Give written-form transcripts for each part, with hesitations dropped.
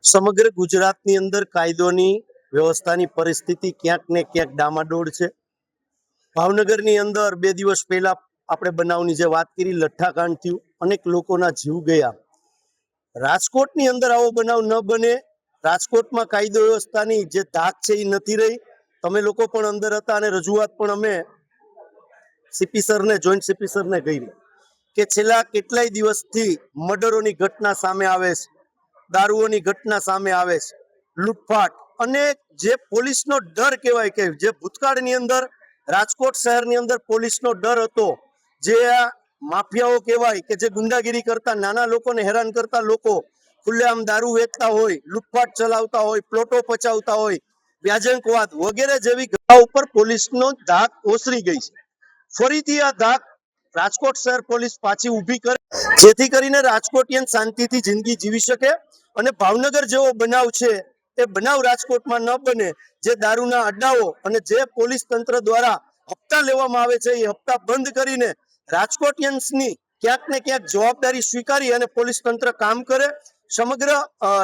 સમગ્ર ગુજરાતની અંદર કાયદોની વ્યવસ્થાની પરિસ્થિતિ ક્યાંક ને ક્યાંક ડામાડોળ છે. ભાવનગરની અંદર 2 દિવસ પહેલા આપણે બનાવની જે વાત કરી, લઠ્ઠાકાંડ થયું, અનેક લોકોના જીવ ગયા. રાજકોટની અંદર આવો બનાવ ન બને. રાજકોટમાં કાયદો વ્યવસ્થાની જે ધાક છે એ નથી રહી. તમે લોકો પણ અંદર હતા અને રજૂઆત પણ અમે સીપી સરને, જોઈન્ટ સીપી સરને કરી કે છેલ્લા કેટલાય દિવસથી મર્ડરોની ઘટના સામે આવે છે, દારૂઓની ઘટના સામે આવે છે, લૂંટફાટ, અને જે પોલીસનો ડર કહેવાય કે જે ભૂતકાળની અંદર રાજકોટ શહેરની અંદર પોલીસનો ડર હતો, જે માફિયાઓ કહેવાય કે જે ગુંડાગીરી કરતા, નાના લોકોને હેરાન કરતા, લોકો ખુલ્લેઆમ દારૂ વેચતા હોય, લૂંટફાટ ચલાવતા હોય, પ્લોટો પચાવતા હોય, વ્યાજંકવાદ વગેરે જેવી ઘટના ઉપર પોલીસનો ધાક ઓસરી ગઈ છે. ફરીથી આ ધાક રાજકોટ શહેર પોલીસ પાછી ઊભી કરે, જેથી કરીને રાજકોટિયન શાંતિથી જિંદગી જીવી શકે અને ભાવનગર જેવો બનાવ છે એ બનાવ રાજકોટમાં ન બને. જે દારૂના અડ્ડાઓ અને જે પોલીસ તંત્ર દ્વારા હપ્તા લેવામાં આવે છે એ હપ્તા બંધ કરીને રાજકોટિયન્સની ક્યાંક ને ક્યાંક જવાબદારી સ્વીકારી અને પોલીસ તંત્ર કામ કરે. સમગ્ર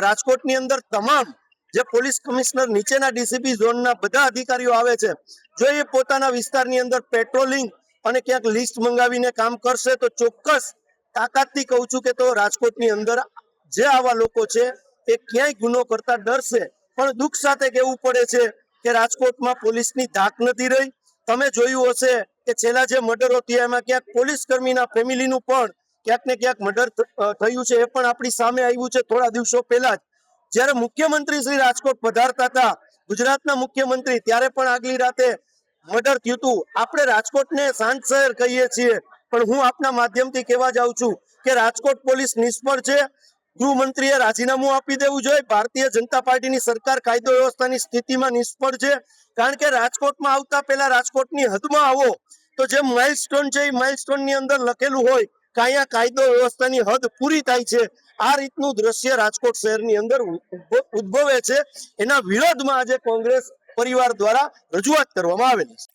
રાજકોટની અંદર તમામ જે પોલીસ કમિશનર નીચેના ડીસીપી ઝોનના બધા અધિકારીઓ આવે છે, જો એ પોતાના વિસ્તારની અંદર પેટ્રોલિંગ અને ક્યાંક લિસ્ટ મંગાવીને કામ કરશે તો ચોક્કસ તાકાતથી કહું છું કે તો રાજકોટની અંદર જે આવા લોકો છે એ ક્યાંય ગુનો કરતા ડરશે. પણ દુઃખ સાથે કહેવું પડે છે કે રાજકોટમાં પોલીસની ધાક નથી રહી. તમે જોયું હશે કે છેલ્લા જે મર્ડરો થયા એમાં ક્યાંક પોલીસ કર્મીના ફેમિલીનું પણ ક્યાંક ને ક્યાંક મર્ડર થયું છે. એ પણ આપણી સામે આવ્યું છે થોડા દિવસો પહેલા જ, જ્યારે મુખ્યમંત્રી શ્રી રાજકોટ પધારતા હતા, ગુજરાતના મુખ્યમંત્રી, ત્યારે પણ આગલી રાતે મર્ડર થયું હતું. આપણે રાજકોટને શાંત શહેર કહીએ છીએ, પણ હું આપના માધ્યમથી કહેવા જાઉં છું કે રાજકોટ પોલીસ નિષ્ફળ છે. ગૃહમંત્રીએ રાજીનામું આપી દેવું જોઈએ. ભારતીય જનતા પાર્ટીની સરકાર કાયદો વ્યવસ્થાની સ્થિતિમાં નિષ્ફળ છે. કારણ કે રાજકોટમાં આવતા પહેલા રાજકોટની હદમાં આવો તો જે માઇલસ્ટોન છે એ માઇલસ્ટોનની અંદર લખેલું હોય કે અહીંયા કાયદો વ્યવસ્થાની હદ પૂરી થાય છે. આ રીતનું દ્રશ્ય રાજકોટ શહેરની અંદર ઉદ્ભવે છે. એના વિરોધમાં આજે કોંગ્રેસ પરિવાર દ્વારા રજૂઆત કરવામાં આવેલી છે.